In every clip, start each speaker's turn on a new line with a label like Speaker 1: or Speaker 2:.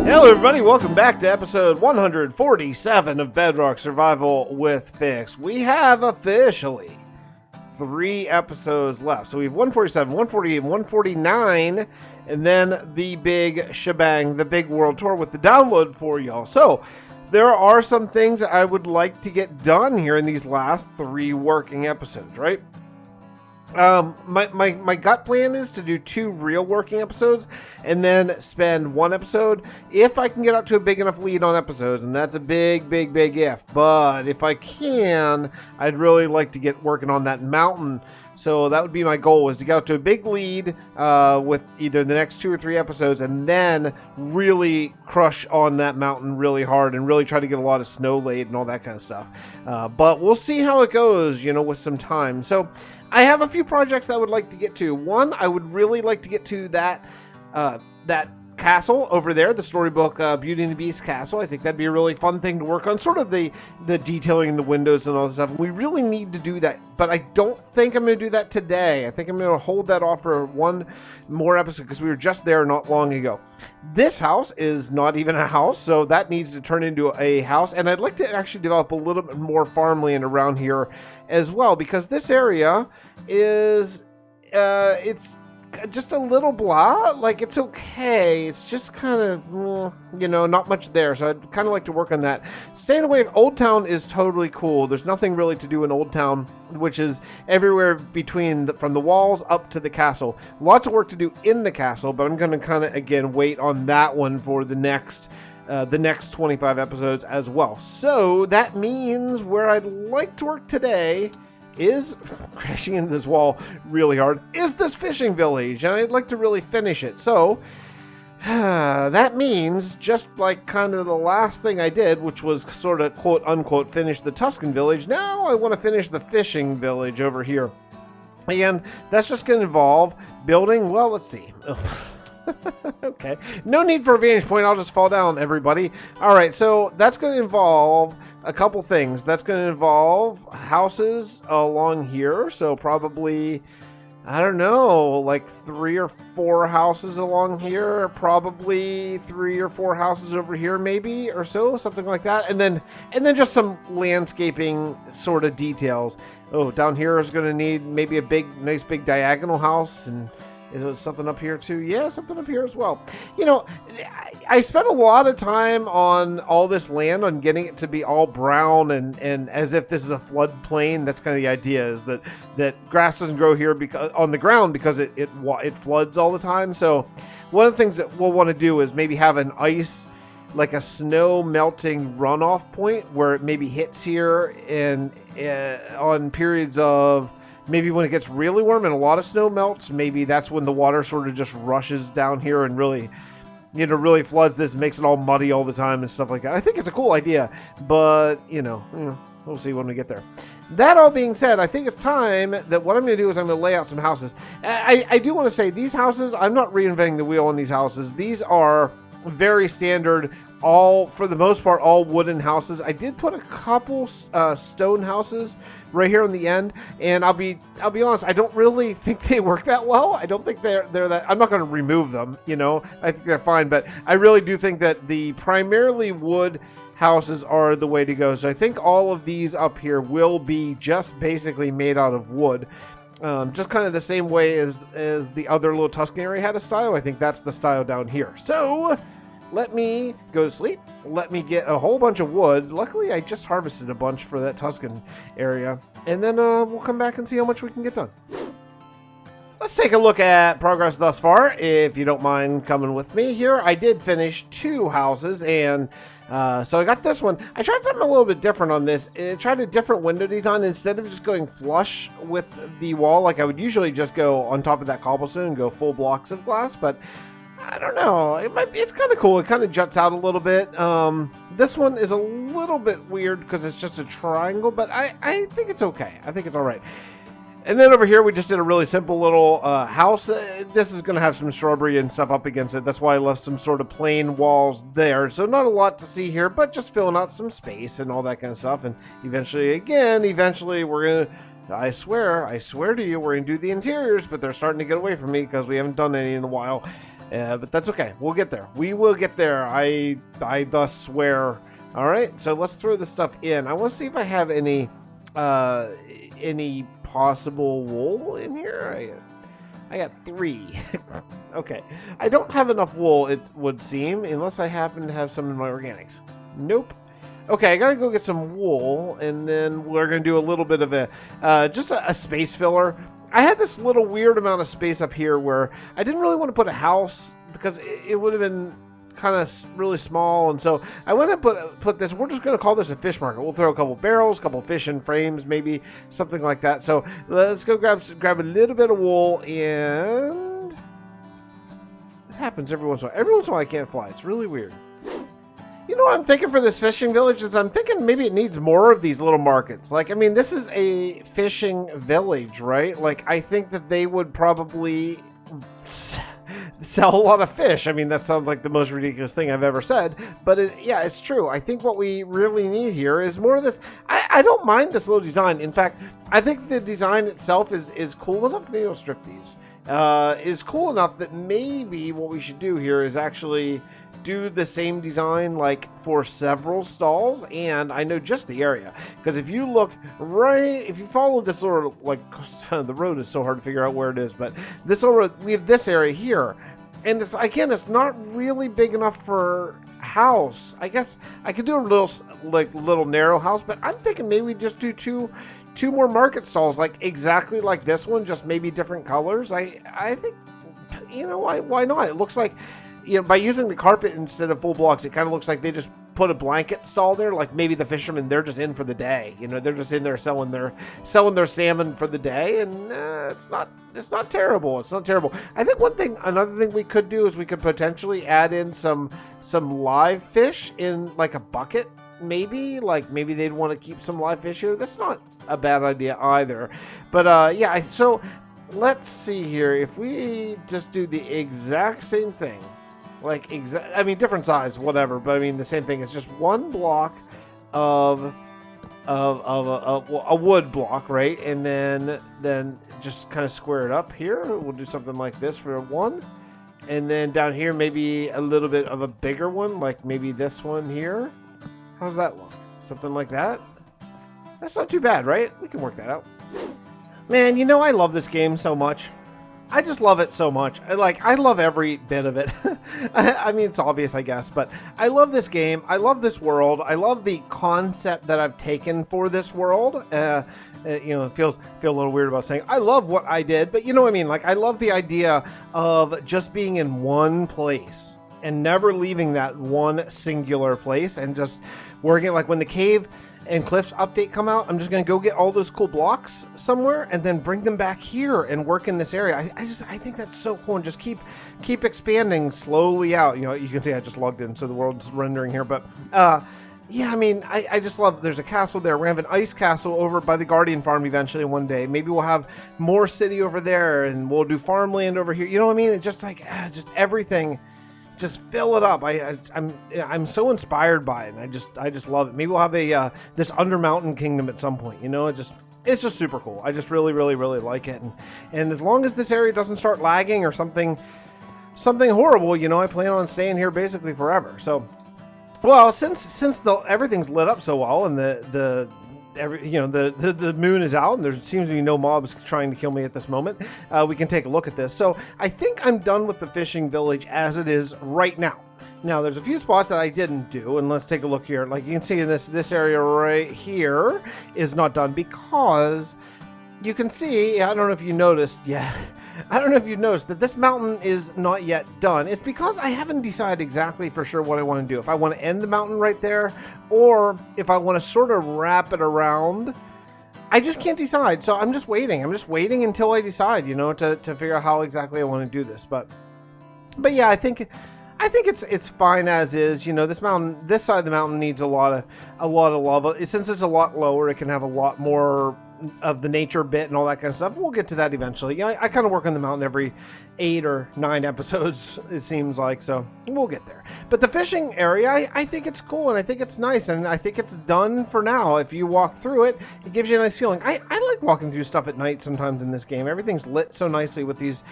Speaker 1: Hello everybody, welcome back to episode 147 of Bedrock Survival with Fix. We have officially 3 episodes left. So we have 147, 148, 149, and then the big shebang, the big world tour with the download for y'all. So there are some things I would like to get done here in these last 3 working episodes, right? My gut plan is to do 2 real working episodes and then spend 1 episode if I can get up to a big enough lead on episodes, and that's a big if. But if I can, I'd really like to get working on that mountain. So that would be my goal, is to get up to a big lead with either the next 2 or 3 episodes, and then really crush on that mountain really hard and really try to get a lot of snow laid and all that kind of stuff. But we'll see how it goes, with some time. So I have a few projects that I would like to get to. One, I would really like to get to that castle over there, the storybook Beauty and the Beast castle. I think that'd be a really fun thing to work on, sort of the detailing in the windows and all this stuff. We really need to do that, but I don't think I'm going to do that today. I think I'm going to hold that off for 1 more episode because we were just there not long ago. This house is not even a house, so that needs to turn into a house, and I'd like to actually develop a little bit more farmland around here as well, because this area is it's just a little blah. Like, it's okay, it's just kind of not much there, so I'd kind of like to work on that. Staying away from Old Town is totally cool. There's nothing really to do in Old Town, which is everywhere between from the walls up to the castle. Lots of work to do in the castle, but I'm going to kind of again wait on that one for the next 25 episodes as well. So that means where I'd like to work today is crashing into this wall really hard, is this fishing village, and I'd like to really finish it. So that means, just like kind of the last thing I did, which was sort of quote unquote finish the Tuscan village, now I want to finish the fishing village over here, and that's just going to involve building, well, let's see. Okay, no need for a vantage point, I'll just fall down, everybody. All right, so that's going to involve a couple things. That's going to involve houses along here, so probably, I don't know, like 3 or 4 houses along here, probably 3 or 4 houses over here maybe, or so, something like that, and then just some landscaping sort of details. Oh, down here is going to need maybe a nice big diagonal house, and is there something up here too? Yeah, something up here as well. I spent a lot of time on all this land on getting it to be all brown and as if this is a floodplain. That's kind of the idea, is that grass doesn't grow here because on the ground because it floods all the time. So one of the things that we'll want to do is maybe have an ice, like a snow melting runoff point where it maybe hits here and on periods of, maybe when it gets really warm and a lot of snow melts, maybe that's when the water sort of just rushes down here and really floods this, makes it all muddy all the time and stuff like that. I think it's a cool idea, but, we'll see when we get there. That all being said, I think it's time that what I'm going to do is I'm going to lay out some houses. I do want to say, these houses, I'm not reinventing the wheel on these houses. These are very standard, for the most part, all wooden houses. I did put a couple stone houses right here on the end, and I'll be honest, I don't really think they work that well. I don't think they're that. I'm not going to remove them, I think they're fine, but I really do think that the primarily wood houses are the way to go. So I think all of these up here will be just basically made out of wood. Just kind of the same way as the other little Tuscan area had a style. I think that's the style down here. So let me go to sleep. Let me get a whole bunch of wood. Luckily, I just harvested a bunch for that Tuscan area. And then we'll come back and see how much we can get done. Let's take a look at progress thus far, if you don't mind coming with me here. I did finish 2 houses, and so I got this one. I tried something a little bit different on this. I tried a different window design. Instead of just going flush with the wall, like I would usually just go on top of that cobblestone and go full blocks of glass, but I don't know. It's kind of cool. It kind of juts out a little bit. This one is a little bit weird because it's just a triangle, but I think it's okay. I think it's all right. And then over here, we just did a really simple little house. This is going to have some shrubbery and stuff up against it. That's why I left some sort of plain walls there. So not a lot to see here, but just filling out some space and all that kind of stuff. And eventually we're going to, I swear to you, we're going to do the interiors, but they're starting to get away from me because we haven't done any in a while. But that's okay. We'll get there. We will get there. I thus swear. All right, so let's throw this stuff in. I want to see if I have any possible wool in here. I got 3. Okay, I don't have enough wool, it would seem, unless I happen to have some in my organics. Nope. Okay, I gotta go get some wool, and then we're gonna do a little bit of just a space filler. I had this little weird amount of space up here where I didn't really want to put a house because it would have been kind of really small, and so I went and put this. We're just going to call this a fish market. We'll throw a couple barrels, a couple fish in frames, maybe something like that. So let's go grab a little bit of wool, and this happens every once in a while. Every once in a while I can't fly. It's really weird. You know what I'm thinking for this fishing village is I'm thinking maybe it needs more of these little markets. Like, I mean, this is a fishing village, right? Like, I think that they would probably sell a lot of fish. I mean, that sounds like the most ridiculous thing I've ever said, but yeah, it's true. I think what we really need here is more of this. I don't mind this little design. In fact, I think the design itself is cool enough. Maybe I'll strip these. Is cool enough that maybe what we should do here is actually do the same design like for several stalls, and I know just the area, because if you look right, if you follow this sort of like the road is so hard to figure out where it is, but this sort of, we have this area here, and it's, again, it's not really big enough for house. I guess I could do a little narrow house, but I'm thinking maybe we just do two more market stalls, like exactly like this one, just maybe different colors. I think, you know, why not? It looks like, you know, by using the carpet instead of full blocks, it kind of looks like they just put a blanket stall there. Like maybe the fishermen, they're just in for the day. You know, they're just in there selling their salmon for the day, and it's not terrible. It's not terrible. I think another thing we could do is we could potentially add in some live fish in like a bucket. Maybe they'd want to keep some live fish here. That's not a bad idea either. But yeah, so let's see here. If we just do the exact same thing. Like, I mean, different size, whatever, but I mean, the same thing. It's just one block of a wood block, right? And then just kind of square it up here. We'll do something like this for one. And then down here, maybe a little bit of a bigger one, like maybe this one here. How's that look? Something like that? That's not too bad, right? We can work that out. Man, you know, I love this game so much. I just love it so much. I love every bit of it. I mean, it's obvious, I guess, but I love this game. I love this world. I love the concept that I've taken for this world. You know, feel a little weird about saying I love what I did, but you know what I mean? Like, I love the idea of just being in one place and never leaving that one singular place and just working. Like when the cave and cliffs update come out, I'm just gonna go get all those cool blocks somewhere and then bring them back here and work in this area. I think that's so cool, and just keep expanding slowly out. You know, you can see I just logged in, so the world's rendering here, but yeah, I mean, I just love, there's a castle there. We're gonna have an ice castle over by the Guardian Farm eventually one day. Maybe we'll have more city over there, and we'll do farmland over here. You know what I mean? It's just like just everything. Just fill it up. I'm so inspired by it, and I just love it. Maybe we'll have this Undermountain Kingdom at some point. You know, it's just super cool. I just really like it, and as long as this area doesn't start lagging or something horrible, you know, I plan on staying here basically forever. So, well, since everything's lit up so well, and the moon is out, and there seems to be no mobs trying to kill me at this moment, we can take a look at this. So I think I'm done with the fishing village as it is right now. Now, there's a few spots that I didn't do, and let's take a look here. Like you can see, this area right here is not done because you can see, I don't know if you noticed yet, I don't know if you've noticed that this mountain is not yet done. It's because I haven't decided exactly for sure what I want to do. If I want to end the mountain right there, or if I want to sort of wrap it around. I just can't decide. So I'm just waiting. I'm just waiting until I decide, you know, to figure out how exactly I want to do this. But yeah, I think it's fine as is. You know, this side of the mountain needs a lot of lava. Since it's a lot lower, it can have a lot more of the nature bit and all that kind of stuff. We'll get to that eventually. Yeah, I kind of work on the mountain every 8 or 9 episodes, it seems like, so we'll get there. But the fishing area, I think it's cool, and I think it's nice, and I think it's done for now. If you walk through it, it gives you a nice feeling. I like walking through stuff at night sometimes in this game. Everything's lit so nicely with these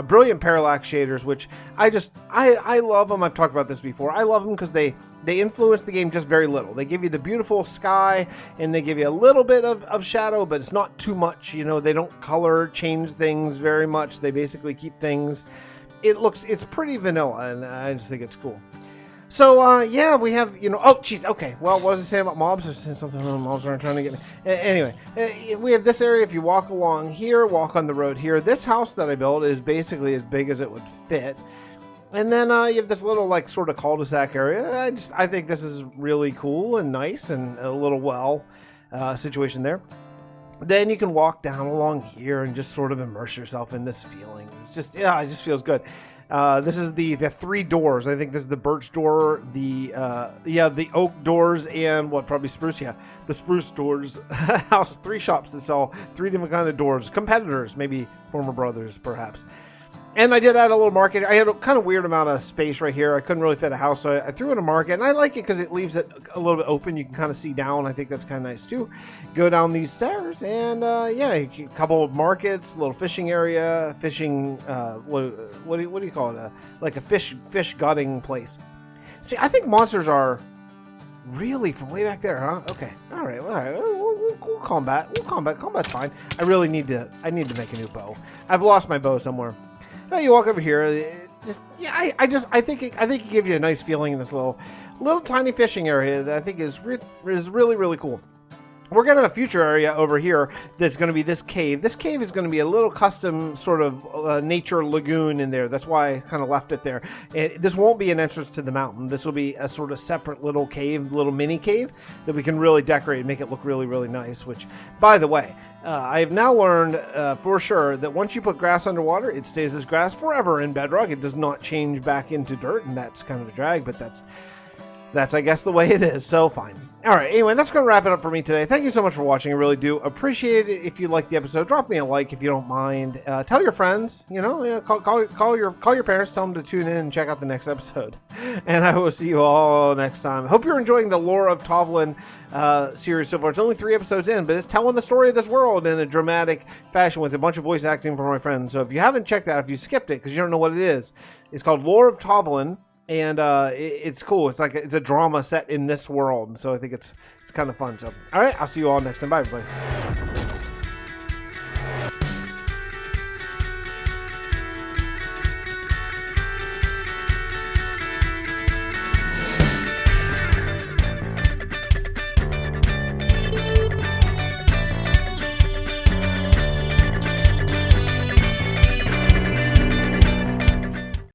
Speaker 1: brilliant parallax shaders, which I love them. I've talked about this before. I love them because they influence the game just very little. They give you the beautiful sky, and they give you a little bit of shadow, but it's not too much. You know, they don't change things very much. They basically keep things. It's pretty vanilla, and I just think it's cool. So, yeah, we have, oh, geez, okay. Well, what does it say about mobs? I said something about mobs are trying to get me. Anyway, we have this area. If you walk along here, walk on the road here. This house that I built is basically as big as it would fit. And then you have this little, like, sort of cul-de-sac area. I think this is really cool and nice and a little situation there. Then you can walk down along here and just sort of immerse yourself in this feeling. It's just, it just feels good. This is the 3 doors. I think this is the birch door, the oak doors, and probably spruce. Yeah, the spruce doors. House 3 shops that sell 3 different kind of doors. Competitors, maybe former brothers, perhaps. And I did add a little market. I had a kind of weird amount of space right here. I couldn't really fit a house, so I threw in a market. And I like it because it leaves it a little bit open. You can kind of see down. I think that's kind of nice, too. Go down these stairs, and, a couple of markets, a little fishing area, fishing, what do you call it? Like a fish gutting place. See, I think monsters are really from way back there, huh? Okay. All right. We'll combat. Combat's fine. I need to make a new bow. I've lost my bow somewhere. You walk over here. I think it gives you a nice feeling in this little tiny fishing area that I think is really, really cool. We're going to have a future area over here that's going to be this cave. This cave is going to be a little custom sort of nature lagoon in there. That's why I kind of left it there. This won't be an entrance to the mountain. This will be a sort of separate little cave, little mini cave that we can really decorate and make it look really, really nice. Which, by the way, I have now learned for sure that once you put grass underwater, it stays as grass forever in Bedrock. It does not change back into dirt, and that's kind of a drag, but that's, I guess, the way it is, so fine. All right, anyway, that's going to wrap it up for me today. Thank you so much for watching. I really do appreciate it. If you liked the episode, drop me a like if you don't mind. Tell your friends, call your parents, tell them to tune in and check out the next episode. And I will see you all next time. Hope you're enjoying the Lore of Tovlin series so far. It's only 3 episodes in, but it's telling the story of this world in a dramatic fashion with a bunch of voice acting from my friends. So if you haven't checked that, if you skipped it because you don't know what it is, it's called Lore of Tovlin. And it's cool. It's a drama set in this world. So I think it's kind of fun. So, all right, I'll see you all next time. Bye, everybody.